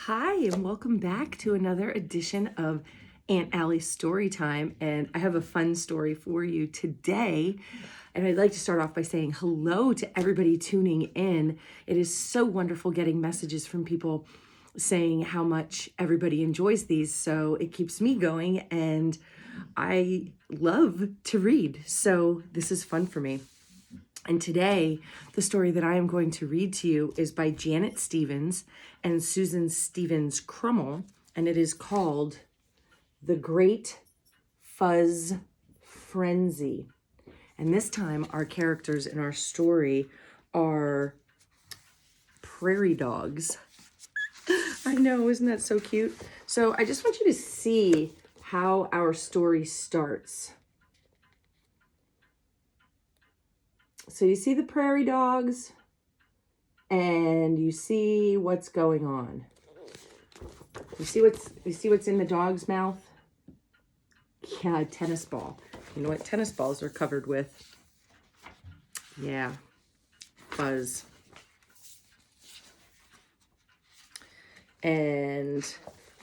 Hi, and welcome back to another edition of Aunt Allie's Story Time. And I have a fun story for you today. And I'd like to start off by saying hello to everybody tuning in. It is so wonderful getting messages from people saying how much everybody enjoys these. So it keeps me going, and I love to read. So this is fun for me. And today, the story that I am going to read to you is by Janet Stevens and Susan Stevens Crummel, and it is called The Great Fuzz Frenzy. And this time, our characters in our story are prairie dogs. I know, isn't that so cute? So I just want you to see how our story starts. So you see the prairie dogs and you see what's going on. You see what's in the dog's mouth? Yeah, a tennis ball. You know what tennis balls are covered with? Yeah, fuzz. And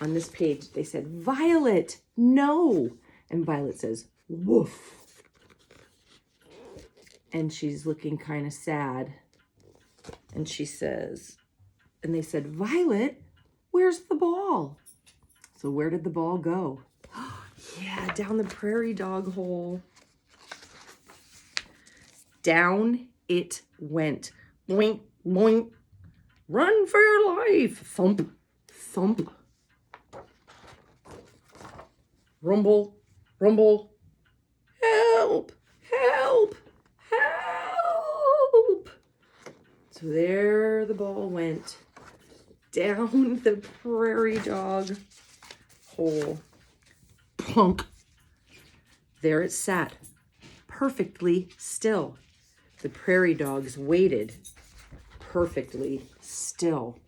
on this page they said, "Violet, no." And Violet says, "Woof." And she's looking kind of sad. And she says, and they said, "Violet, where's the ball?" So where did the ball go? Yeah, down the prairie dog hole. Down it went. Boink, boink. Run for your life. Thump, thump. Rumble, rumble. Help, help. Help! So there the ball went down the prairie dog hole. Plunk. There it sat, perfectly still. The prairie dogs waited perfectly still.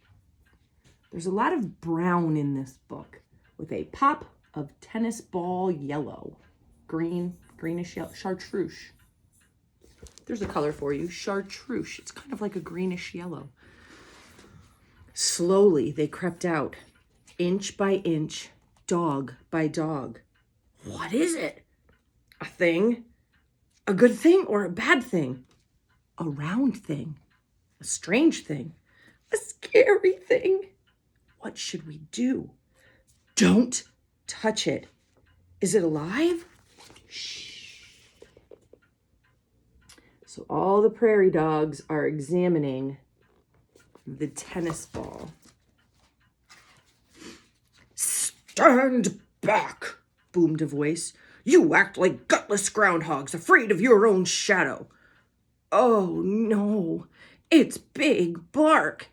There's a lot of brown in this book with a pop of tennis ball yellow. Greenish yellow, chartreuse. There's a color for you, chartreuse. It's kind of like a greenish yellow. Slowly they crept out, inch by inch, dog by dog. What is it? A thing? A good thing or a bad thing? A round thing? A strange thing? A scary thing? What should we do? Don't touch it. Is it alive? Shh. So all the prairie dogs are examining the tennis ball. "Stand back," boomed a voice. "You act like gutless groundhogs, afraid of your own shadow." "Oh no, it's Big Bark.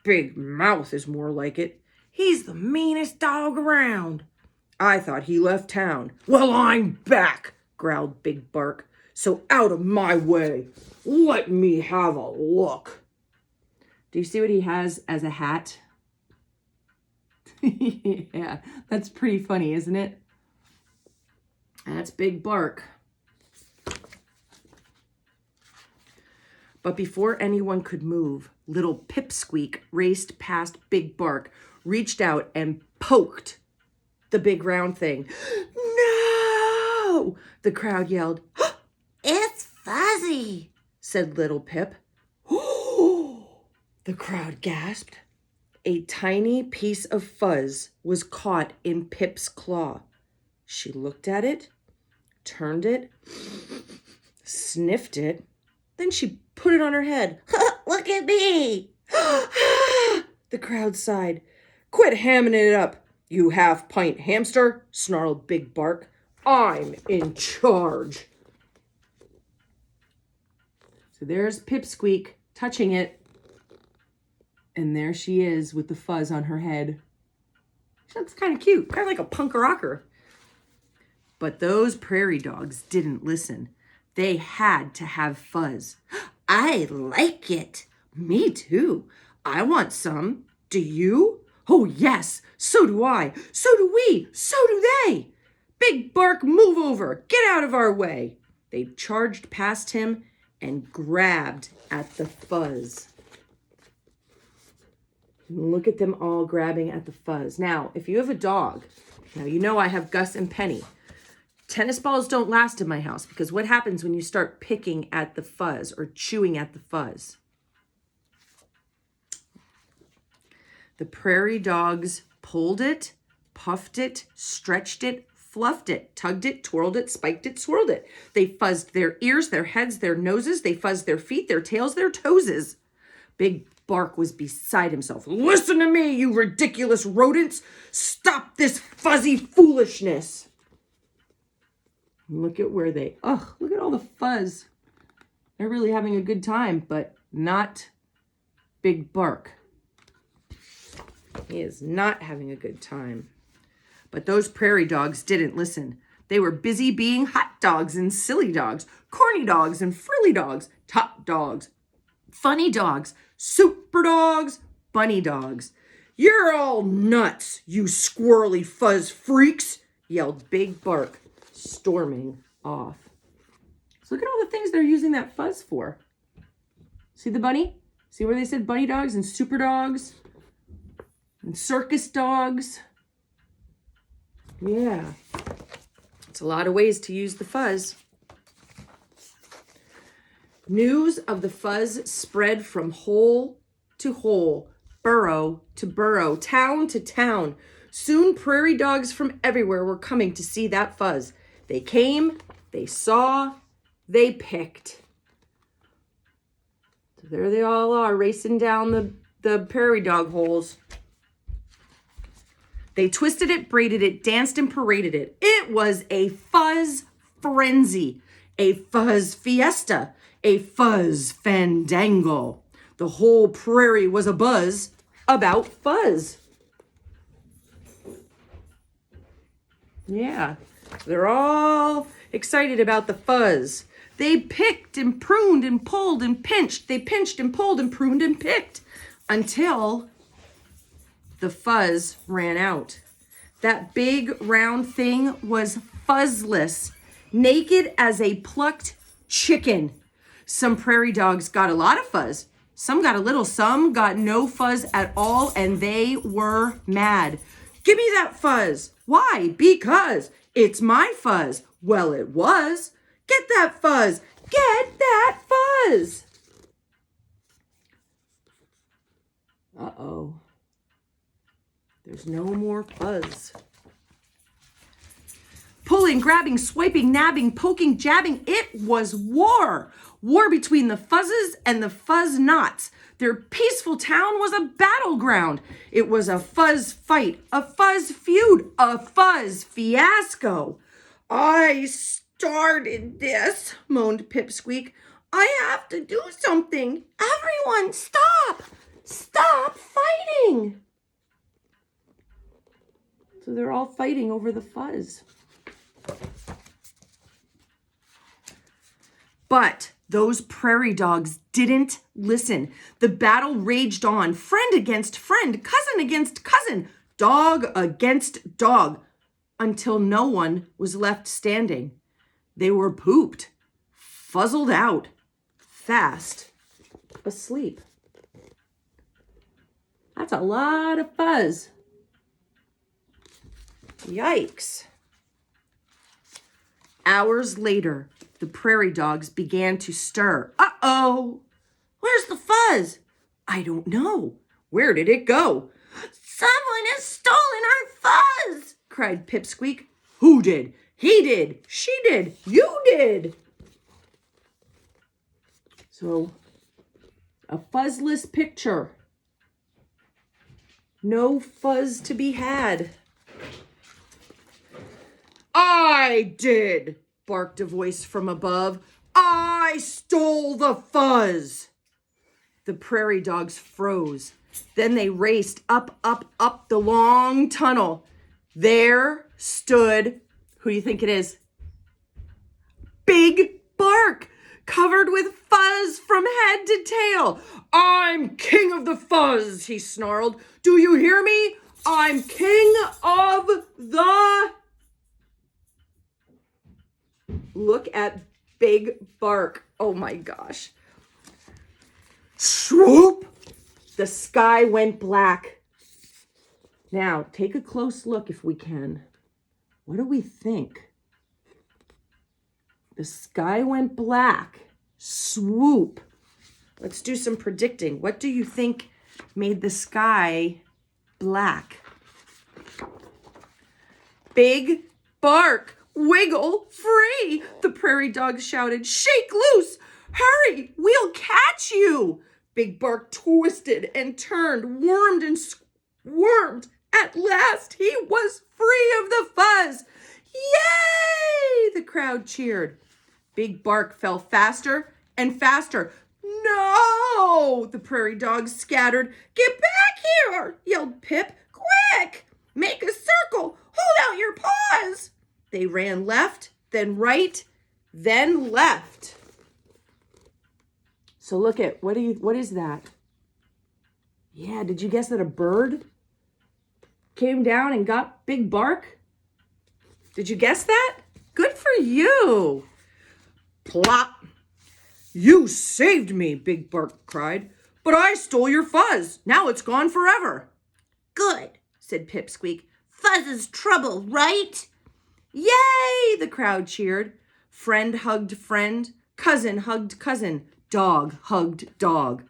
Big Mouth is more like it. He's the meanest dog around. I thought he left town." "Well, I'm back," growled Big Bark. "So out of my way. Let me have a look." Do you see what he has as a hat? Yeah, that's pretty funny, isn't it? That's Big Bark. But before anyone could move, little Pipsqueak raced past Big Bark, reached out and poked the big round thing. "No!" the crowd yelled. "It's Fuzzy," said little Pip. The crowd gasped. A tiny piece of fuzz was caught in Pip's claw. She looked at it, turned it, sniffed it, then she put it on her head. "Look at me!" The crowd sighed. "Quit hamming it up, you half-pint hamster," snarled Big Bark. "I'm in charge." So there's Pipsqueak touching it. And there she is with the fuzz on her head. She looks kind of cute, kind of like a punk rocker. But those prairie dogs didn't listen. They had to have Fuzz. "I like it." "Me too. I want some. Do you?" "Oh, yes. So do I. So do we. So do they." "Big Bark, move over. Get out of our way." They charged past him and grabbed at the fuzz. And look at them all grabbing at the fuzz. Now, if you have a dog, now you know I have Gus and Penny. Tennis balls don't last in my house because what happens when you start picking at the fuzz or chewing at the fuzz? The prairie dogs pulled it, puffed it, stretched it, fluffed it, tugged it, twirled it, spiked it, swirled it. They fuzzed their ears, their heads, their noses. They fuzzed their feet, their tails, their toeses. Big Bark was beside himself. Listen to me, you ridiculous rodents. Stop this fuzzy foolishness. Look at where they, look at all the fuzz. They're really having a good time, but not Big Bark. He is not having a good time. But those prairie dogs didn't listen. They were busy being hot dogs and silly dogs, corny dogs and frilly dogs, top dogs, funny dogs, super dogs, bunny dogs. You're all nuts, you squirrely fuzz freaks, yelled Big Bark, storming off. So look at all the things they're using that fuzz for. See the bunny? See where they said bunny dogs and super dogs and circus dogs? Yeah. It's a lot of ways to use the fuzz. News of the fuzz spread from hole to hole, burrow to burrow, town to town. Soon prairie dogs from everywhere were coming to see that fuzz. They came, they saw, they picked. So there they all are, racing down the prairie dog holes. They twisted it, braided it, danced and paraded it. It was a fuzz frenzy, a fuzz fiesta, a fuzz fandango. The whole prairie was abuzz about fuzz. Yeah, they're all excited about the fuzz. They picked and pruned and pulled and pinched. They pinched and pulled and pruned and picked until the fuzz ran out. That big round thing was fuzzless, naked as a plucked chicken. Some prairie dogs got a lot of fuzz. Some got a little, some got no fuzz at all, and they were mad. Give me that fuzz. Why? Because it's my fuzz. Well, it was. Get that fuzz. Get that fuzz. Uh-oh. There's no more fuzz. Pulling, grabbing, swiping, nabbing, poking, jabbing. It was war. War between the fuzzes and the fuzz knots. Their peaceful town was a battleground. It was a fuzz fight, a fuzz feud, a fuzz fiasco. I started this, moaned Pipsqueak. I have to do something. Everyone, stop! Stop fighting! So they're all fighting over the fuzz. But those prairie dogs didn't listen. The battle raged on, friend against friend, cousin against cousin, dog against dog, until no one was left standing. They were pooped, fuzzled out, fast asleep. That's a lot of fuzz. Yikes. Hours later, the prairie dogs began to stir. Uh-oh! Where's the fuzz? I don't know. Where did it go? Someone has stolen our fuzz! Cried Pipsqueak. Who did? He did. She did. You did. So, a fuzzless picture. No fuzz to be had. I did, barked a voice from above. I stole the fuzz. The prairie dogs froze. Then they raced up, up, up the long tunnel. There stood, who do you think it is? Big Bark, covered with fuzz from head to tail. I'm king of the fuzz, he snarled. Do you hear me? I'm king of the... Look at Big Bark. Oh my gosh. Swoop! The sky went black. Now, take a close look if we can. What do we think? The sky went black. Swoop. Let's do some predicting. What do you think made the sky black? Big bark. Wiggle free. The prairie dogs shouted, shake loose. Hurry, we'll catch you. Big bark twisted and turned, wormed and squirmed. At last, he was free of the fuzz. Yay! The crowd cheered. Big bark fell faster and faster. No! The prairie dogs scattered. Get back here, yelled Pip. Quick! Make a circle. Hold out your paws. They ran left, then right, then left. So look at, what is that? Yeah, did you guess that a bird came down and got Big Bark? Did you guess that? Good for you. Plop. You saved me, Big Bark cried. But I stole your fuzz. Now it's gone forever. Good, said Pipsqueak. Fuzz is trouble, right? Yay, the crowd cheered. Friend hugged friend. Cousin hugged cousin. Dog hugged dog.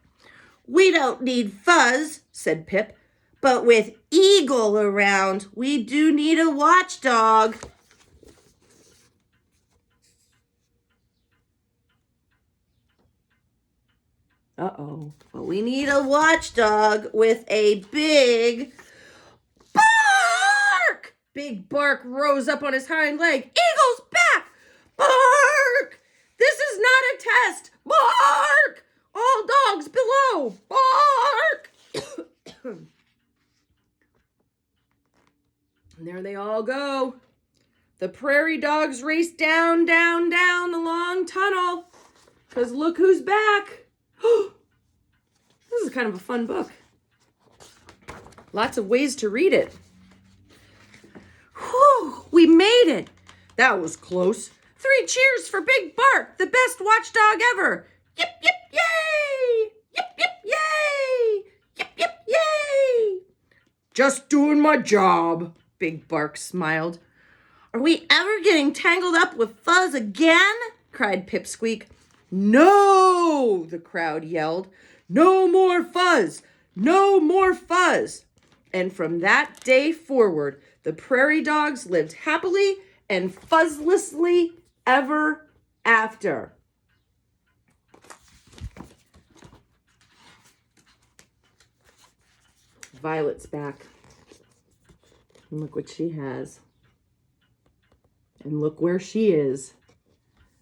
We don't need Fuzz, said Pip. But with Eagle around, we do need a watchdog. Uh-oh. Well, we need a watchdog with a big bark. Big Bark rose up on his hind leg. Eagle's back. Bark. This is not a test. Bark. All dogs below. Bark. And there they all go. The prairie dogs race down, down, down the long tunnel. Because look who's back. This is kind of a fun book. Lots of ways to read it. Whew, we made it. That was close. 3 cheers for Big Bark, the best watchdog ever. Yip, yip, yay! Yip, yip, yay! Yip, yip, yay! Just doing my job, Big Bark smiled. Are we ever getting tangled up with Fuzz again? Cried Pipsqueak. No, the crowd yelled. No more Fuzz! No more Fuzz! And from that day forward, the prairie dogs lived happily and fuzzlessly ever after. Violet's back. And look what she has. And look where she is.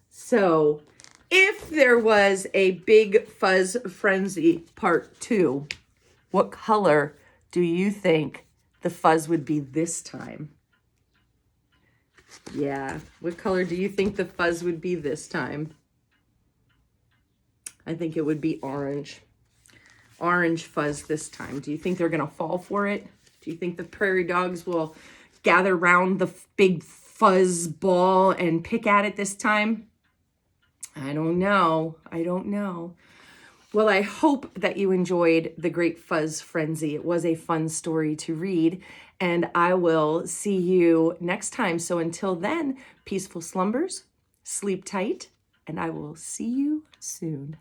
So, if there was a Big Fuzz Frenzy Part 2, what color do you think the fuzz would be this time? Yeah, what color do you think the fuzz would be this time? I think it would be orange. Orange fuzz this time. Do you think they're going to fall for it? Do you think the prairie dogs will gather around the big fuzz ball and pick at it this time? I don't know. I don't know. Well, I hope that you enjoyed The Great Fuzz Frenzy. It was a fun story to read, and I will see you next time. So until then, peaceful slumbers, sleep tight, and I will see you soon.